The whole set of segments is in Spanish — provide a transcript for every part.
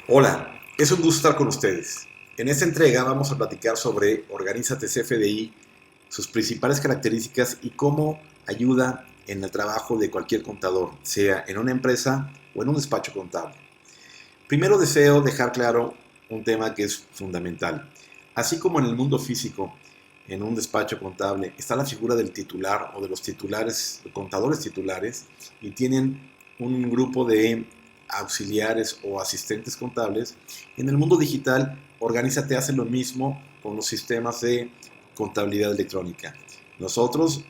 Hola, es un gusto estar con ustedes. En esta entrega vamos a platicar sobre Organízate CFDI, sus principales características y cómo ayuda en el trabajo de cualquier contador, sea en una empresa o en un despacho contable. Primero deseo dejar claro un tema que es fundamental. Así como en el mundo físico, en un despacho contable, está la figura del titular o de los titulares, contadores titulares, y tienen un grupo de auxiliares o asistentes contables. En el mundo digital, Organízate hace lo mismo con los sistemas de contabilidad electrónica. Nosotros,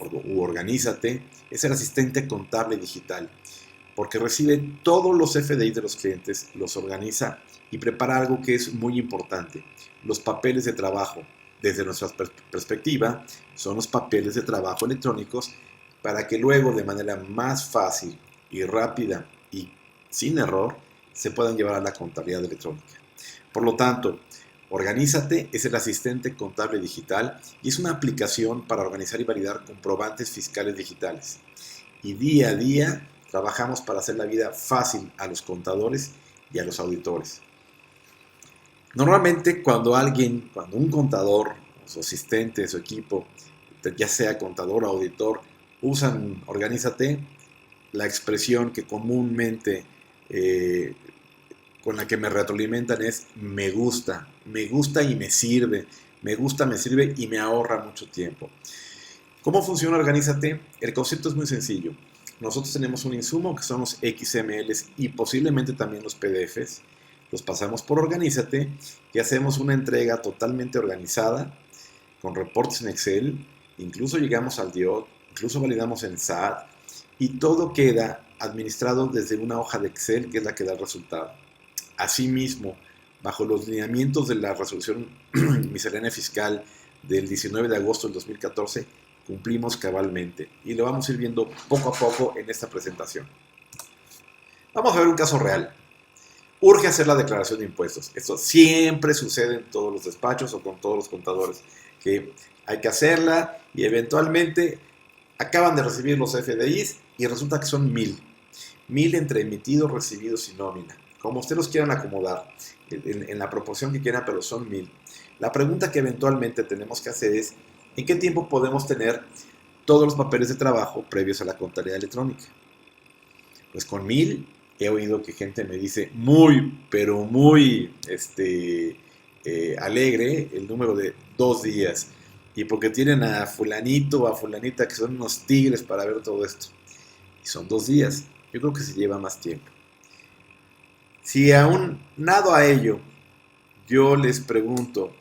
Organízate, es el asistente contable digital porque recibe todos los FDI de los clientes, los organiza y prepara algo que es muy importante, los papeles de trabajo. Desde nuestra perspectiva, son los papeles de trabajo electrónicos para que luego de manera más fácil y rápida y sin error se puedan llevar a la contabilidad electrónica. Por lo tanto, Organízate es el asistente contable digital y es una aplicación para organizar y validar comprobantes fiscales digitales. Y día a día trabajamos para hacer la vida fácil a los contadores y a los auditores. Normalmente cuando un contador, su asistente, su equipo, ya sea contador o auditor, usan Organízate, la expresión que comúnmente con la que me retroalimentan es me gusta y me gusta, me sirve y me ahorra mucho tiempo. ¿Cómo funciona Organízate? El concepto es muy sencillo. Nosotros tenemos un insumo que son los XMLs y posiblemente también los PDFs. Los pasamos por Organízate y hacemos una entrega totalmente organizada con reportes en Excel. Incluso llegamos al DIOT, incluso validamos en SAT y todo queda administrado desde una hoja de Excel que es la que da el resultado. Asimismo, bajo los lineamientos de la resolución miscelánea fiscal del 19 de agosto del 2014, cumplimos cabalmente y lo vamos a ir viendo poco a poco en esta presentación. Vamos a ver un caso real. Urge hacer la declaración de impuestos. Esto siempre sucede en todos los despachos o con todos los contadores, que hay que hacerla y eventualmente acaban de recibir los FDIs y resulta que son 1000 entre emitidos, recibidos y nómina. Como ustedes los quieran acomodar, en la proporción que quieran, pero son 1000. La pregunta que eventualmente tenemos que hacer es, ¿en qué tiempo podemos tener todos los papeles de trabajo previos a la contabilidad electrónica? Pues con 1000 he oído que gente me dice muy, pero muy alegre el número de 2 días. Y porque tienen a fulanito o a fulanita que son unos tigres para ver todo esto. Y son 2 días. Yo creo que se lleva más tiempo. Si aún nado a ello, yo les pregunto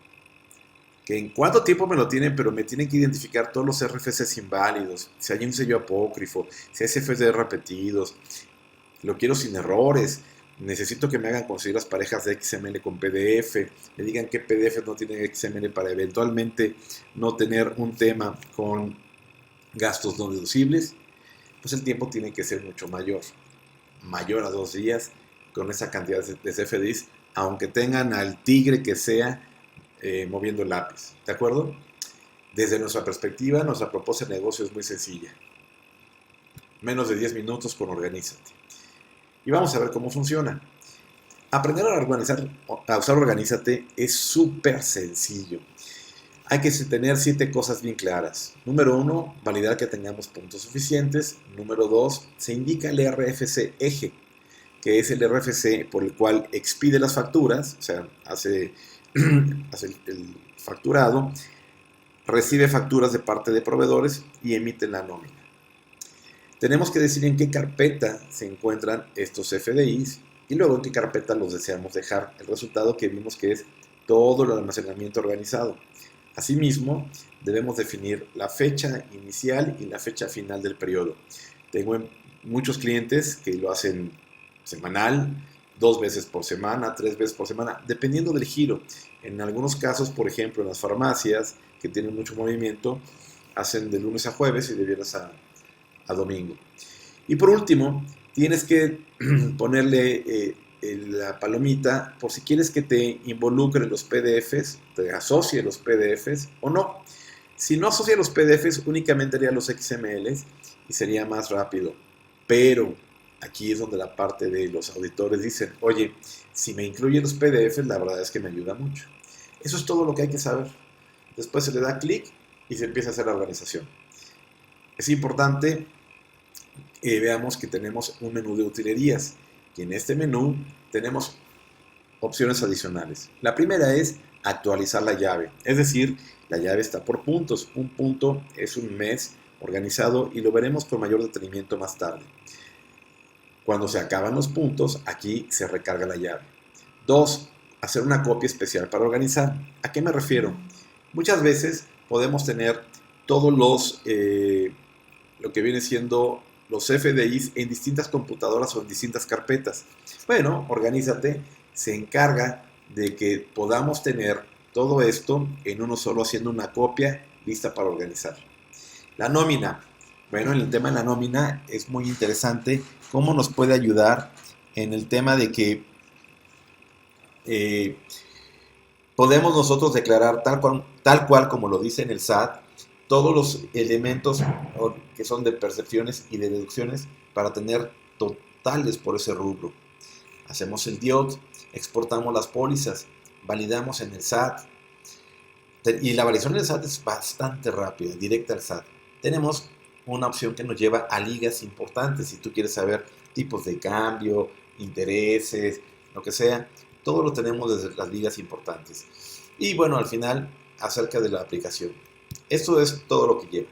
que en cuánto tiempo me lo tienen, pero me tienen que identificar todos los RFCs inválidos, si hay un sello apócrifo, si hay CFDs repetidos, lo quiero sin errores, necesito que me hagan conseguir las parejas de XML con PDF, me digan qué PDF no tienen XML para eventualmente no tener un tema con gastos no deducibles, pues el tiempo tiene que ser mucho mayor a 2 días con esa cantidad de CFDs, aunque tengan al tigre que sea moviendo el lápiz, ¿de acuerdo? Desde nuestra perspectiva, nuestra propuesta de negocio es muy sencilla. Menos de 10 minutos con Organízate. Y vamos a ver cómo funciona. Aprender a usar Organízate es súper sencillo. Hay que tener 7 cosas bien claras. Número 1, validar que tengamos puntos suficientes. Número 2, se indica el RFC eje, que es el RFC por el cual expide las facturas, o sea, hace el facturado, recibe facturas de parte de proveedores y emite la nómina. Tenemos que decir en qué carpeta se encuentran estos FDIs y luego en qué carpeta los deseamos dejar. El resultado que vimos que es todo el almacenamiento organizado. Asimismo, debemos definir la fecha inicial y la fecha final del periodo. Tengo muchos clientes que lo hacen semanal, 2 veces por semana, 3 veces por semana, dependiendo del giro. En algunos casos, por ejemplo, en las farmacias que tienen mucho movimiento, hacen de lunes a jueves y de viernes a domingo. Y por último, tienes que ponerle la palomita por si quieres que te involucre los PDFs, te asocie los PDFs o no. Si no asocia los PDFs, únicamente haría los XMLs y sería más rápido. Pero aquí es donde la parte de los auditores dicen, oye, si me incluyen los PDFs, la verdad es que me ayuda mucho. Eso es todo lo que hay que saber. Después se le da clic y se empieza a hacer la organización. Es importante veamos que tenemos un menú de utilerías y en este menú tenemos opciones adicionales. La primera es actualizar la llave, es decir, la llave está por puntos. Un punto es un mes organizado y lo veremos con mayor detenimiento más tarde. Cuando se acaban los puntos, aquí se recarga la llave. 2. Hacer una copia especial para organizar. ¿A qué me refiero? Muchas veces podemos tener todos lo que viene siendo los FDIs en distintas computadoras o en distintas carpetas. Bueno, organízate, se encarga de que podamos tener todo esto en uno solo haciendo una copia lista para organizar. La nómina. Bueno, en el tema de la nómina es muy interesante cómo nos puede ayudar en el tema de que podemos nosotros declarar tal cual como lo dice en el SAT, todos los elementos que son de percepciones y de deducciones para tener totales por ese rubro. Hacemos el DIOT, exportamos las pólizas, validamos en el SAT, y la validación en el SAT es bastante rápida, directa al SAT. Tenemos una opción que nos lleva a ligas importantes, si tú quieres saber tipos de cambio, intereses, lo que sea, todo lo tenemos desde las ligas importantes. Y bueno, al final, acerca de la aplicación. Esto es todo lo que lleva.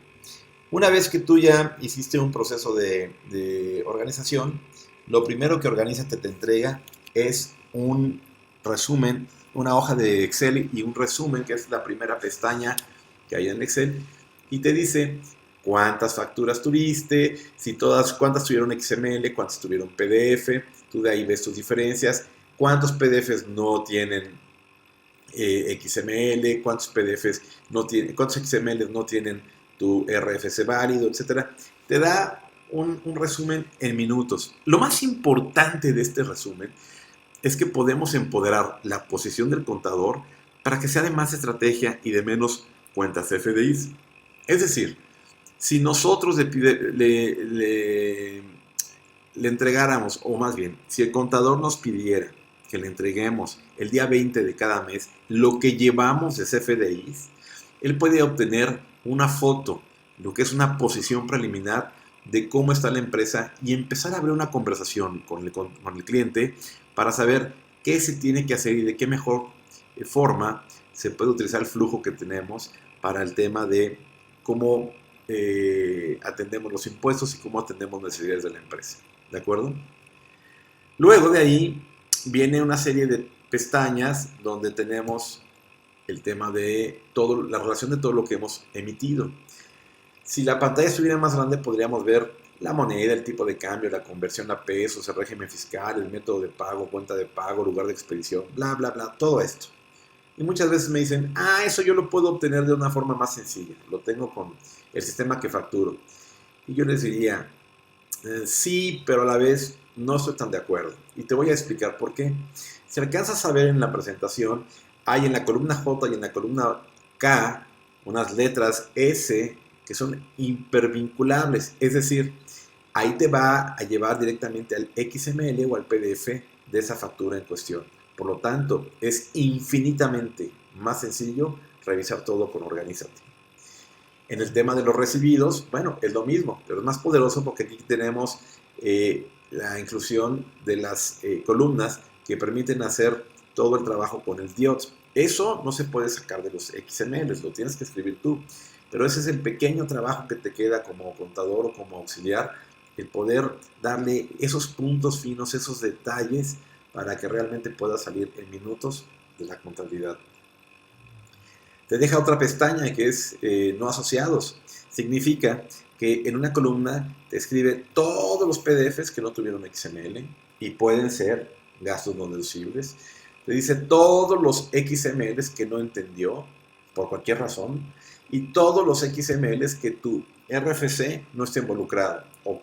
Una vez que tú ya hiciste un proceso de organización, lo primero que Organízate te entrega es un resumen, una hoja de Excel y un resumen, que es la primera pestaña que hay en Excel, y te dice cuántas facturas tuviste, cuántas tuvieron XML, cuántas tuvieron PDF, tú de ahí ves tus diferencias, cuántos PDFs no tienen XML, cuántos PDFs no tienen, cuántos XML no tienen tu RFC válido, etcétera. Te da un resumen en minutos. Lo más importante de este resumen es que podemos empoderar la posición del contador para que sea de más estrategia y de menos cuentas FDIs. Es decir, si nosotros le entregáramos, o más bien, si el contador nos pidiera que le entreguemos el día 20 de cada mes lo que llevamos de CFDIs, él puede obtener una foto, lo que es una posición preliminar de cómo está la empresa y empezar a abrir una conversación con el cliente para saber qué se tiene que hacer y de qué mejor forma se puede utilizar el flujo que tenemos para el tema de cómo atendemos los impuestos y cómo atendemos las necesidades de la empresa. ¿De acuerdo? Luego de ahí viene una serie de pestañas donde tenemos el tema de la relación de todo lo que hemos emitido. Si la pantalla estuviera más grande, podríamos ver la moneda, el tipo de cambio, la conversión a pesos, el régimen fiscal, el método de pago, cuenta de pago, lugar de expedición, bla, bla, bla, todo esto. Y muchas veces me dicen, eso yo lo puedo obtener de una forma más sencilla, lo tengo con el sistema que facturo. Y yo les diría, sí, pero a la vez no estoy tan de acuerdo. Y te voy a explicar por qué. Si alcanzas a ver en la presentación, hay en la columna J y en la columna K unas letras S que son hipervinculables. Es decir, ahí te va a llevar directamente al XML o al PDF de esa factura en cuestión. Por lo tanto, es infinitamente más sencillo revisar todo con Organízate. En el tema de los recibidos, bueno, es lo mismo, pero es más poderoso porque aquí tenemos la inclusión de las columnas que permiten hacer todo el trabajo con el DIOT. Eso no se puede sacar de los XML, lo tienes que escribir tú. Pero ese es el pequeño trabajo que te queda como contador o como auxiliar, el poder darle esos puntos finos, esos detalles para que realmente pueda salir en minutos de la contabilidad. Te deja otra pestaña que es no asociados. Significa que en una columna te escribe todos los PDFs que no tuvieron XML y pueden ser gastos no deducibles. Te dice todos los XMLs que no entendió por cualquier razón y todos los XMLs que tu RFC no esté involucrado. O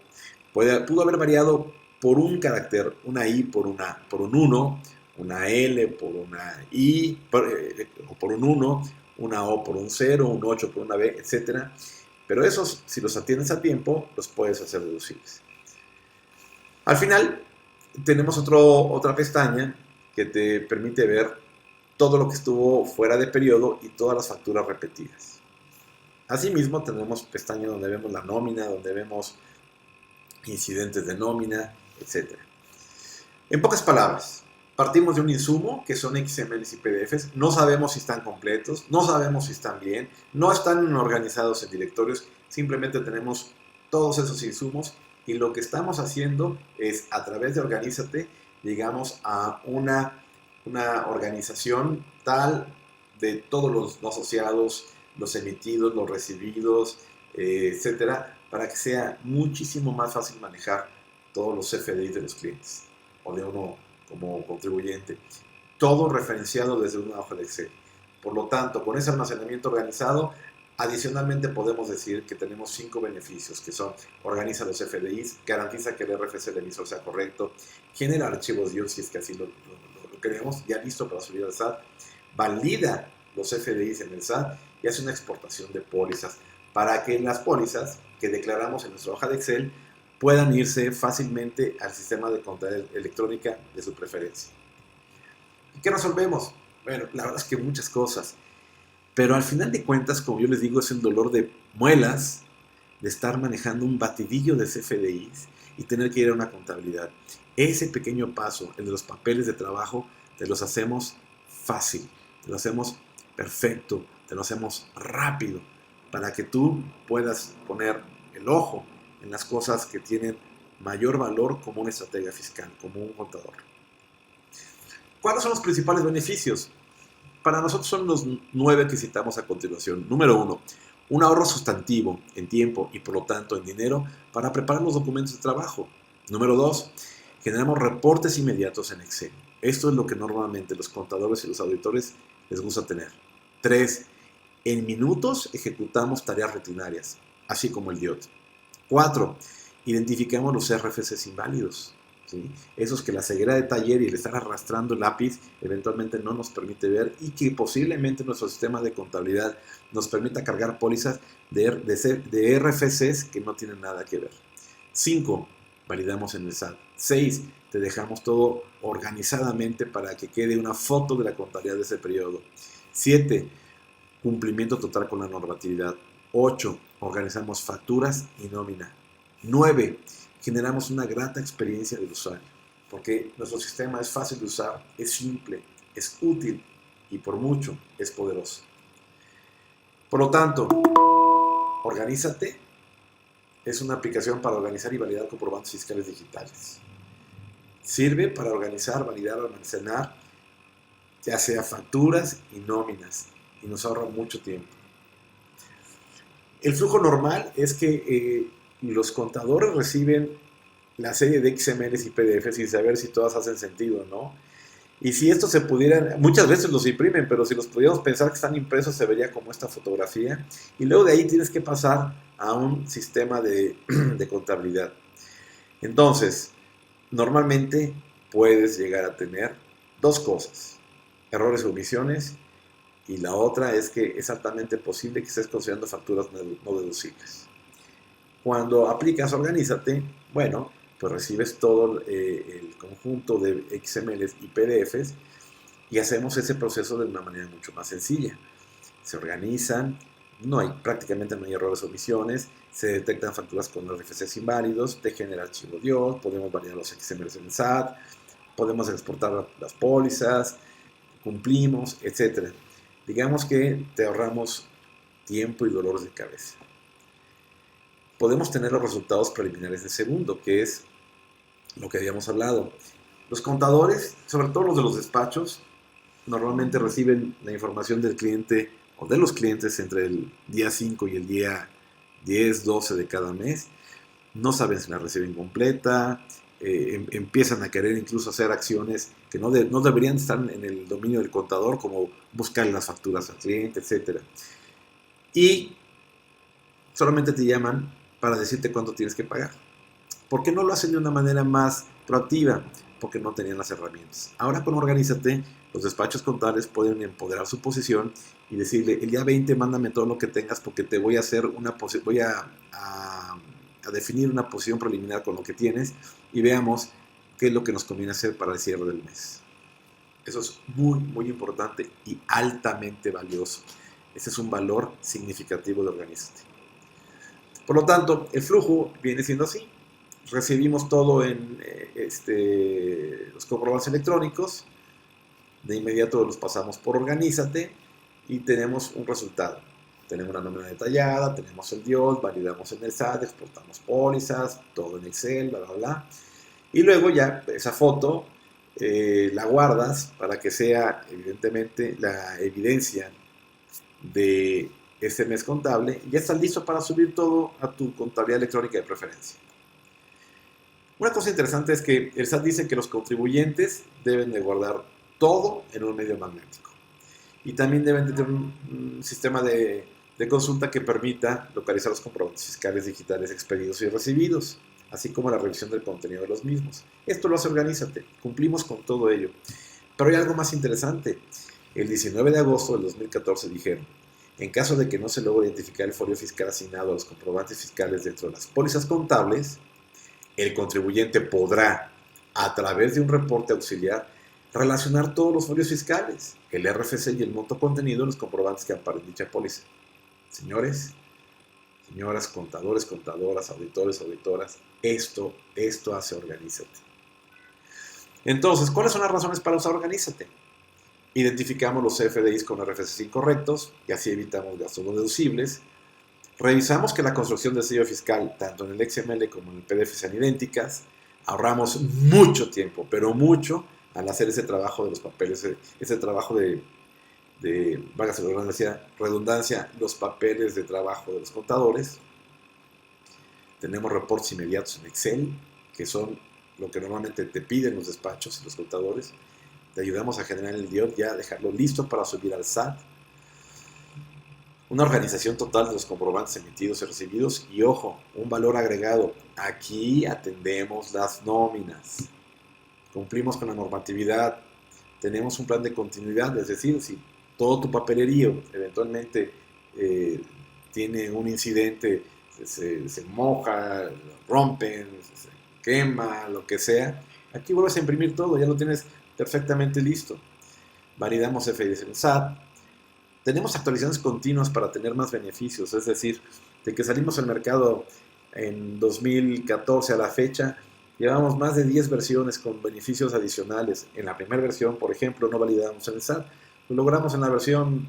pudo haber variado por un carácter, una I por un 1, una L por una I, o por un 1, una O por un 0, un 8 por una B, etc. Pero esos, si los atiendes a tiempo, los puedes hacer deducibles. Al final tenemos otra pestaña que te permite ver todo lo que estuvo fuera de periodo y todas las facturas repetidas. Asimismo tenemos pestaña donde vemos la nómina, donde vemos incidentes de nómina, etc. En pocas palabras, partimos de un insumo que son XMLs y PDFs, no sabemos si están completos, no sabemos si están bien, no están organizados en directorios, simplemente tenemos todos esos insumos y lo que estamos haciendo es, a través de Organízate, llegamos a una organización tal de todos los no asociados, los emitidos, los recibidos, etcétera, para que sea muchísimo más fácil manejar todos los CFDIs de los clientes o de uno como contribuyente. Todo referenciado desde una hoja de Excel. Por lo tanto, con ese almacenamiento organizado, adicionalmente podemos decir que tenemos 5 beneficios, que son: organiza los FDIs, garantiza que el RFC del emisor sea correcto, genera archivos DIOR si es que así lo queremos, ya listo para subir al SAT, valida los FDIs en el SAT y hace una exportación de pólizas para que las pólizas que declaramos en nuestra hoja de Excel puedan irse fácilmente al sistema de contabilidad electrónica de su preferencia. ¿Y qué resolvemos? Bueno, la verdad es que muchas cosas. Pero al final de cuentas, como yo les digo, es el dolor de muelas de estar manejando un batidillo de CFDIs y tener que ir a una contabilidad. Ese pequeño paso, el de los papeles de trabajo, te los hacemos fácil, te lo hacemos perfecto, te lo hacemos rápido, para que tú puedas poner el ojo en las cosas que tienen mayor valor como una estrategia fiscal, como un contador. ¿Cuáles son los principales beneficios? Para nosotros son los 9 que citamos a continuación. Número 1, un ahorro sustantivo en tiempo y por lo tanto en dinero para preparar los documentos de trabajo. Número 2, generamos reportes inmediatos en Excel. Esto es lo que normalmente los contadores y los auditores les gusta tener. 3, en minutos ejecutamos tareas rutinarias, así como el DIOT. 4, identificamos los RFCs inválidos. ¿Sí? Esos que la ceguera de taller y el estar arrastrando el lápiz eventualmente no nos permite ver y que posiblemente nuestro sistema de contabilidad nos permita cargar pólizas de RFCs que no tienen nada que ver. 5, validamos en el SAT. 6, te dejamos todo organizadamente para que quede una foto de la contabilidad de ese periodo. 7, cumplimiento total con la normatividad. 8, organizamos facturas y nómina. 9, generamos una grata experiencia del usuario, porque nuestro sistema es fácil de usar, es simple, es útil y por mucho es poderoso. Por lo tanto, Organízate es una aplicación para organizar y validar comprobantes fiscales digitales. Sirve para organizar, validar, almacenar, ya sea facturas y nóminas, y nos ahorra mucho tiempo. El flujo normal es que los contadores reciben la serie de XMLs y PDFs sin saber si todas hacen sentido, ¿no? Y si esto se pudiera, muchas veces los imprimen, pero si los pudiéramos pensar que están impresos se vería como esta fotografía. Y luego de ahí tienes que pasar a un sistema de contabilidad. Entonces, normalmente puedes llegar a tener 2 cosas: errores o omisiones, y la otra es que es altamente posible que estés considerando facturas no deducibles. Cuando aplicas Organízate, bueno, pues recibes todo el conjunto de XMLs y PDFs y hacemos ese proceso de una manera mucho más sencilla. Se organizan, prácticamente no hay errores o omisiones, se detectan facturas con RFCs inválidos, te genera archivo DIOT, podemos validar los XMLs en el SAT, podemos exportar las pólizas, cumplimos, etc. Digamos que te ahorramos tiempo y dolores de cabeza. Podemos tener los resultados preliminares de segundo, que es lo que habíamos hablado. Los contadores, sobre todo los de los despachos, normalmente reciben la información del cliente o de los clientes entre el día 5 y el día 10, 12 de cada mes. No saben si la reciben completa, empiezan a querer incluso hacer acciones que no deberían estar en el dominio del contador, como buscar las facturas al cliente, etc. Y solamente te llaman para decirte cuánto tienes que pagar. ¿Por qué no lo hacen de una manera más proactiva? Porque no tenían las herramientas. Ahora con Organízate, los despachos contables pueden empoderar su posición y decirle: el día 20 mándame todo lo que tengas porque te voy a hacer a definir una posición preliminar con lo que tienes y veamos qué es lo que nos conviene hacer para el cierre del mes. Eso es muy, muy importante y altamente valioso. Ese es un valor significativo de Organízate. Por lo tanto, el flujo viene siendo así. Recibimos todo en los comprobantes electrónicos, de inmediato los pasamos por Organízate y tenemos un resultado. Tenemos una nómina detallada, tenemos el DIOT, validamos en el SAT, exportamos pólizas, todo en Excel, bla, bla, bla. Y luego ya esa foto la guardas para que sea evidentemente la evidencia de este mes contable y ya estás listo para subir todo a tu contabilidad electrónica de preferencia. Una cosa interesante es que el SAT dice que los contribuyentes deben de guardar todo en un medio magnético y también deben de tener un sistema de consulta que permita localizar los comprobantes fiscales digitales expedidos y recibidos, así como la revisión del contenido de los mismos. Esto lo hace Organízate, cumplimos con todo ello. Pero hay algo más interesante. El 19 de agosto del 2014 dijeron, en caso de que no se logre identificar el folio fiscal asignado a los comprobantes fiscales dentro de las pólizas contables, el contribuyente podrá, a través de un reporte auxiliar, relacionar todos los folios fiscales, el RFC y el monto contenido en los comprobantes que amparen dicha póliza. Señores, señoras, contadores, contadoras, auditores, auditoras, esto hace Organízate. Entonces, ¿cuáles son las razones para usar Organízate? Identificamos los CFDIs con RFCs incorrectos y así evitamos gastos no deducibles. Revisamos que la construcción del sello fiscal, tanto en el XML como en el PDF, sean idénticas. Ahorramos mucho tiempo, pero mucho, al hacer ese trabajo de los papeles, ese trabajo válgase la redundancia, los papeles de trabajo de los contadores. Tenemos reportes inmediatos en Excel, que son lo que normalmente te piden los despachos y los contadores. Te ayudamos a generar el DIOT, ya dejarlo listo para subir al SAT. Una organización total de los comprobantes emitidos y recibidos. Y ojo, un valor agregado. Aquí atendemos las nóminas. Cumplimos con la normatividad. Tenemos un plan de continuidad, es decir, si todo tu papelerío eventualmente tiene un incidente, se moja, rompen, se quema, lo que sea, aquí vuelves a imprimir todo, ya lo tienes perfectamente listo. Validamos FDIs en el SAT. Tenemos actualizaciones continuas para tener más beneficios, es decir, de que salimos al mercado en 2014 a la fecha, llevamos más de 10 versiones con beneficios adicionales. En la primera versión, por ejemplo, no validamos en el SAT, lo logramos en la versión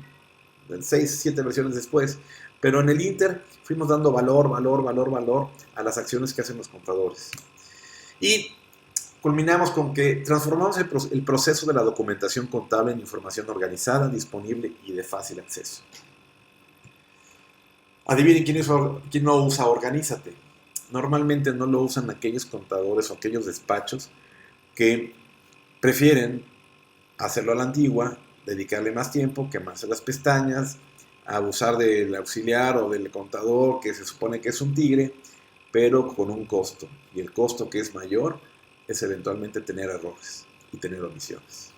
6, 7 versiones después, pero en el Inter fuimos dando valor a las acciones que hacen los contadores. Y culminamos con que transformamos el proceso de la documentación contable en información organizada, disponible y de fácil acceso. Adivinen quién no usa Organízate. Normalmente no lo usan aquellos contadores o aquellos despachos que prefieren hacerlo a la antigua, dedicarle más tiempo, quemarse las pestañas, abusar del auxiliar o del contador que se supone que es un tigre, pero con un costo. Y el costo que es mayor es eventualmente tener errores y tener omisiones.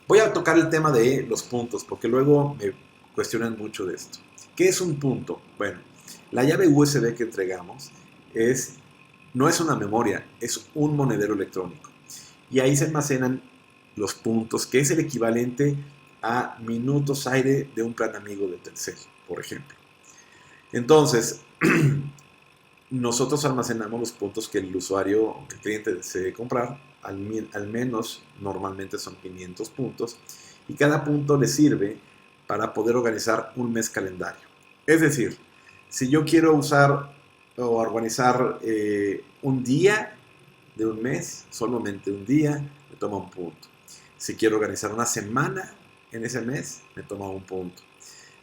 Voy a tocar el tema de los puntos, porque luego me cuestionan mucho de esto. ¿Qué es un punto? Bueno, la llave USB que entregamos no es una memoria, es un monedero electrónico. Y ahí se almacenan los puntos, que es el equivalente a minutos aire de un plan amigo de Telcel, por ejemplo. Entonces, nosotros almacenamos los puntos que el usuario o que el cliente desee comprar, al menos normalmente son 500 puntos, y cada punto le sirve para poder organizar un mes calendario. Es decir, si yo quiero usar o organizar un día de un mes, solamente un día, me toma un punto. Si quiero organizar una semana en ese mes, me toma un punto.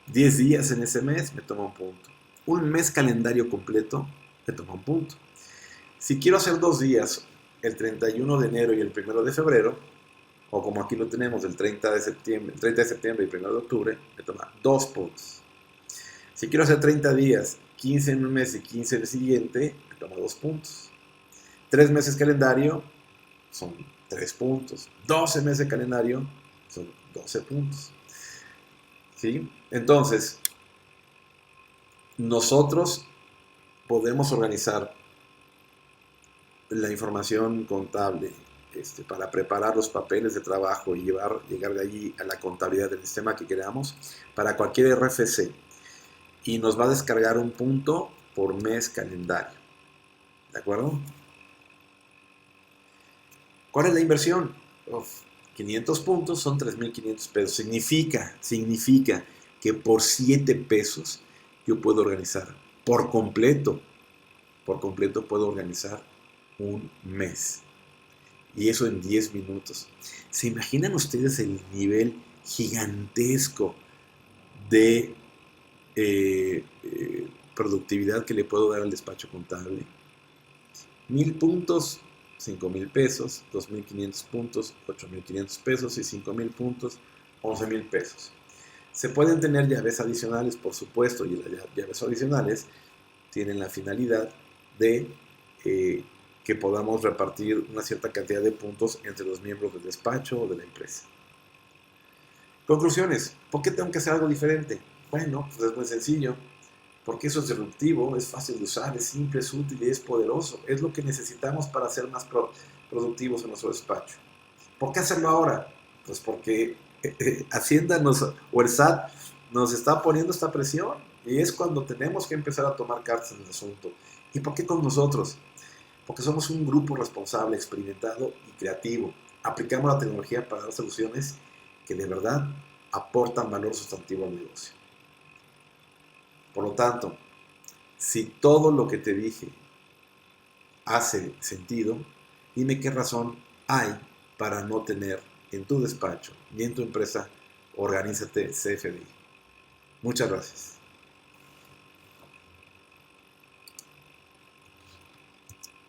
10 días en ese mes, me toma un punto. Un mes calendario completo, me toma un punto. Si quiero hacer 2 días, el 31 de enero y el 1 de febrero, o como aquí lo tenemos, el 30 de septiembre y 1 de octubre, me toma 2 puntos. Si quiero hacer 30 días, 15 en un mes y 15 en el siguiente, me toma 2 puntos. 3 meses calendario son 3 puntos. 12 meses de calendario son 12 puntos. ¿Sí? Entonces, nosotros podemos organizar la información contable para preparar los papeles de trabajo y llegar de allí a la contabilidad del sistema que queramos para cualquier RFC. Y nos va a descargar un punto por mes calendario. ¿De acuerdo? ¿Cuál es la inversión? 500 puntos son 3,500 pesos. Significa que por 7 pesos yo puedo organizar por completo puedo organizar un mes. Y eso en 10 minutos. ¿Se imaginan ustedes el nivel gigantesco de productividad que le puedo dar al despacho contable? 1000 puntos, 5,000 pesos, 2,500 puntos, 8,500 pesos y 5,000 puntos, 11,000 pesos. Se pueden tener llaves adicionales, por supuesto, y las llaves adicionales tienen la finalidad de que podamos repartir una cierta cantidad de puntos entre los miembros del despacho o de la empresa. Conclusiones. ¿Por qué tengo que hacer algo diferente? Bueno, pues es muy sencillo. Porque eso es disruptivo, es fácil de usar, es simple, es útil y es poderoso. Es lo que necesitamos para ser más productivos en nuestro despacho. ¿Por qué hacerlo ahora? Pues porque Hacienda o el SAT nos está poniendo esta presión y es cuando tenemos que empezar a tomar cartas en el asunto. ¿Y por qué con nosotros? Porque somos un grupo responsable, experimentado y creativo. Aplicamos la tecnología para dar soluciones que de verdad aportan valor sustantivo al negocio. Por lo tanto, si todo lo que te dije hace sentido, dime qué razón hay para no tener en tu despacho y en tu empresa Organízate CFDI. Muchas gracias.